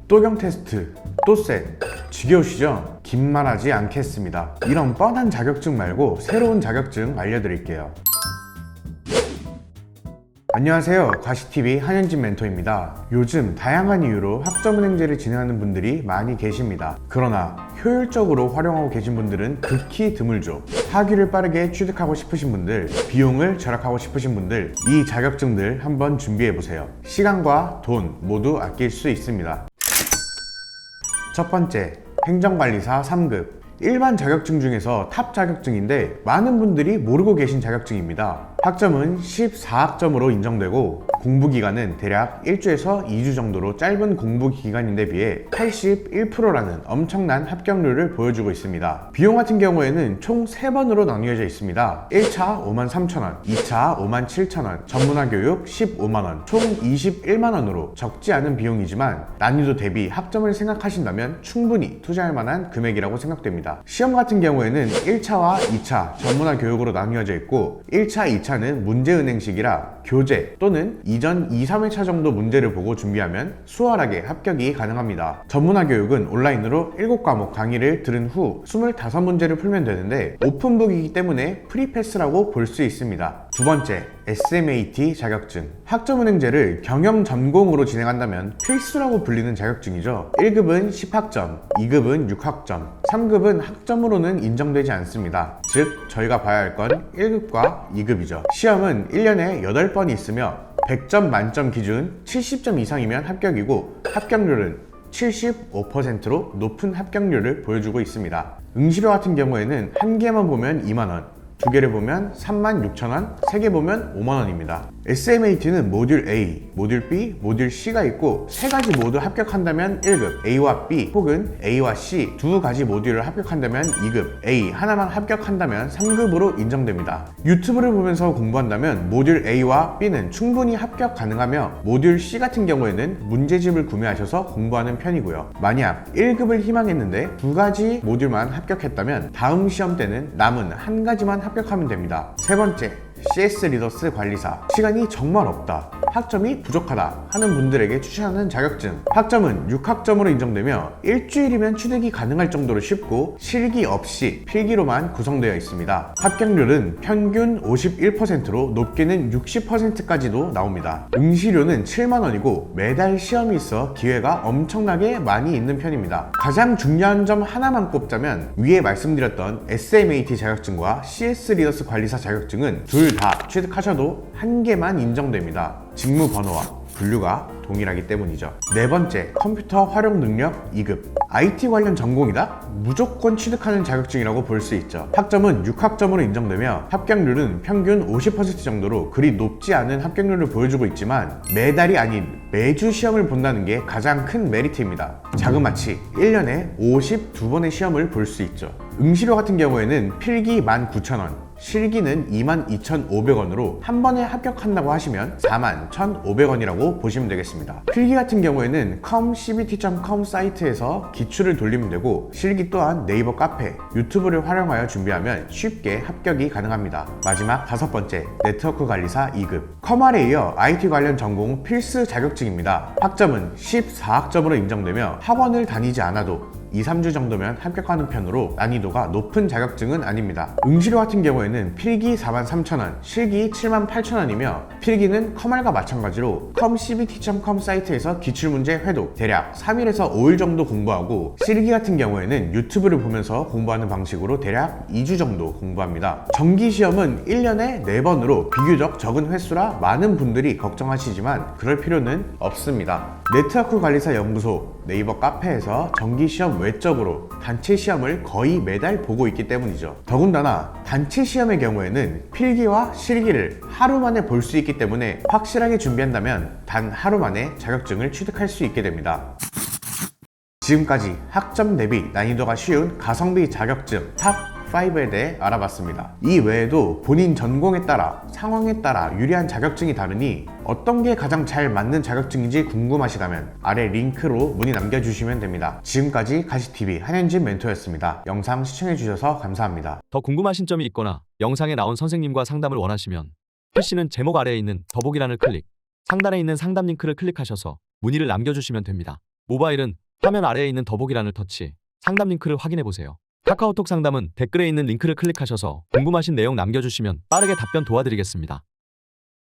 또경 테스트, 또셋. 지겨우시죠? 긴 말하지 않겠습니다. 이런 뻔한 자격증 말고 새로운 자격증 알려드릴게요. 안녕하세요. 과시TV 한현진 멘토입니다. 요즘 다양한 이유로 학점은행제를 진행하는 분들이 많이 계십니다. 그러나 효율적으로 활용하고 계신 분들은 극히 드물죠. 학위를 빠르게 취득하고 싶으신 분들, 비용을 절약하고 싶으신 분들, 이 자격증들 한번 준비해보세요. 시간과 돈 모두 아낄 수 있습니다. 첫 번째, 행정관리사 3급. 일반 자격증 중에서 탑 자격증인데 많은 분들이 모르고 계신 자격증입니다. 학점은 14학점으로 인정되고 공부기간은 대략 1주에서 2주 정도로 짧은 공부기간인데 비해 81%라는 엄청난 합격률을 보여주고 있습니다. 비용 같은 경우에는 총 3번으로 나뉘어져 있습니다. 1차 53,000원, 2차 57,000원, 전문화 교육 15만원, 총 21만원으로 적지 않은 비용이지만 난이도 대비 학점을 생각하신다면 충분히 투자할 만한 금액이라고 생각됩니다. 시험 같은 경우에는 1차와 2차 전문화 교육으로 나뉘어져 있고 1차, 2차는 문제은행식이라 교재 또는 이전 2, 3회차 정도 문제를 보고 준비하면 수월하게 합격이 가능합니다. 전문화 교육은 온라인으로 7과목 강의를 들은 후 25문제를 풀면 되는데 오픈북이기 때문에 프리패스라고 볼 수 있습니다. 두 번째, SMAT 자격증. 학점은행제를 경영 전공으로 진행한다면 필수라고 불리는 자격증이죠. 1급은 10학점, 2급은 6학점, 3급은 학점으로는 인정되지 않습니다. 즉, 저희가 봐야 할 건 1급과 2급이죠. 시험은 1년에 8번이 있으며 100점 만점 기준 70점 이상이면 합격이고 합격률은 75%로 높은 합격률을 보여주고 있습니다. 응시료 같은 경우에는 한 개만 보면 2만원, 두 개를 보면 36,000원, 세 개 보면 5만원입니다. SMAT는 모듈 A, 모듈 B, 모듈 C가 있고 세 가지 모두 합격한다면 1급, A와 B 혹은 A와 C 두 가지 모듈을 합격한다면 2급, A 하나만 합격한다면 3급으로 인정됩니다. 유튜브를 보면서 공부한다면 모듈 A와 B는 충분히 합격 가능하며 모듈 C 같은 경우에는 문제집을 구매하셔서 공부하는 편이고요. 만약 1급을 희망했는데 두 가지 모듈만 합격했다면 다음 시험 때는 남은 한 가지만 합격하면 됩니다. 세 번째, CS 리더스 관리사. 시간이 정말 없다, 학점이 부족하다 하는 분들에게 추천하는 자격증. 학점은 6학점으로 인정되며 일주일이면 취득이 가능할 정도로 쉽고 실기 없이 필기로만 구성되어 있습니다. 합격률은 평균 51%로 높게는 60%까지도 나옵니다. 응시료는 7만원이고 매달 시험이 있어 기회가 엄청나게 많이 있는 편입니다. 가장 중요한 점 하나만 꼽자면 위에 말씀드렸던 SMAT 자격증과 CS 리더스 관리사 자격증은 둘 다 취득하셔도 한 개만 인정됩니다. 직무 번호와 분류가 동일하기 때문이죠. 네 번째, 컴퓨터 활용 능력 2급. IT 관련 전공이다? 무조건 취득하는 자격증이라고 볼 수 있죠. 학점은 6학점으로 인정되며 합격률은 평균 50% 정도로 그리 높지 않은 합격률을 보여주고 있지만 매달이 아닌 매주 시험을 본다는 게 가장 큰 메리트입니다. 자그마치 1년에 52번의 시험을 볼 수 있죠. 응시료 같은 경우에는 필기 19,000원, 실기는 22,500원으로 한 번에 합격한다고 하시면 41,500원이라고 보시면 되겠습니다. 필기 같은 경우에는 comcbt.com 사이트에서 기출을 돌리면 되고 실기 또한 네이버 카페, 유튜브를 활용하여 준비하면 쉽게 합격이 가능합니다. 마지막 다섯 번째, 네트워크 관리사 2급. 커말에 이어 IT 관련 전공 필수 자격증입니다. 학점은 14학점으로 인정되며 학원을 다니지 않아도 2, 3주 정도면 합격하는 편으로 난이도가 높은 자격증은 아닙니다. 응시료 같은 경우에는 필기 43,000원, 실기 78,000원이며 필기는 커말과 마찬가지로 comcbt.com 사이트에서 기출문제 회독 대략 3일에서 5일 정도 공부하고 실기 같은 경우에는 유튜브를 보면서 공부하는 방식으로 대략 2주 정도 공부합니다. 정기시험은 1년에 4번으로 비교적 적은 횟수라 많은 분들이 걱정하시지만 그럴 필요는 없습니다. 네트워크 관리사 연구소 네이버 카페에서 정기시험 외적으로 단체 시험을 거의 매달 보고 있기 때문이죠. 더군다나 단체 시험의 경우에는 필기와 실기를 하루 만에 볼 수 있기 때문에 확실하게 준비한다면 단 하루 만에 자격증을 취득할 수 있게 됩니다. 지금까지 학점 대비 난이도가 쉬운 가성비 자격증 탑 5에 대해 알아봤습니다. 이 외에도 본인 전공에 따라 상황에 따라 유리한 자격증이 다르니 어떤 게 가장 잘 맞는 자격증인지 궁금하시다면 아래 링크로 문의 남겨주시면 됩니다. 지금까지 가시TV 한현진 멘토였습니다. 영상 시청해주셔서 감사합니다. 더 궁금하신 점이 있거나 영상에 나온 선생님과 상담을 원하시면 PC는 제목 아래에 있는 더보기란을 클릭, 상단에 있는 상담 링크를 클릭하셔서 문의를 남겨주시면 됩니다. 모바일은 화면 아래에 있는 더보기란을 터치, 상담 링크를 확인해 보세요. 카카오톡 상담은 댓글에 있는 링크를 클릭하셔서 궁금하신 내용 남겨주시면 빠르게 답변 도와드리겠습니다.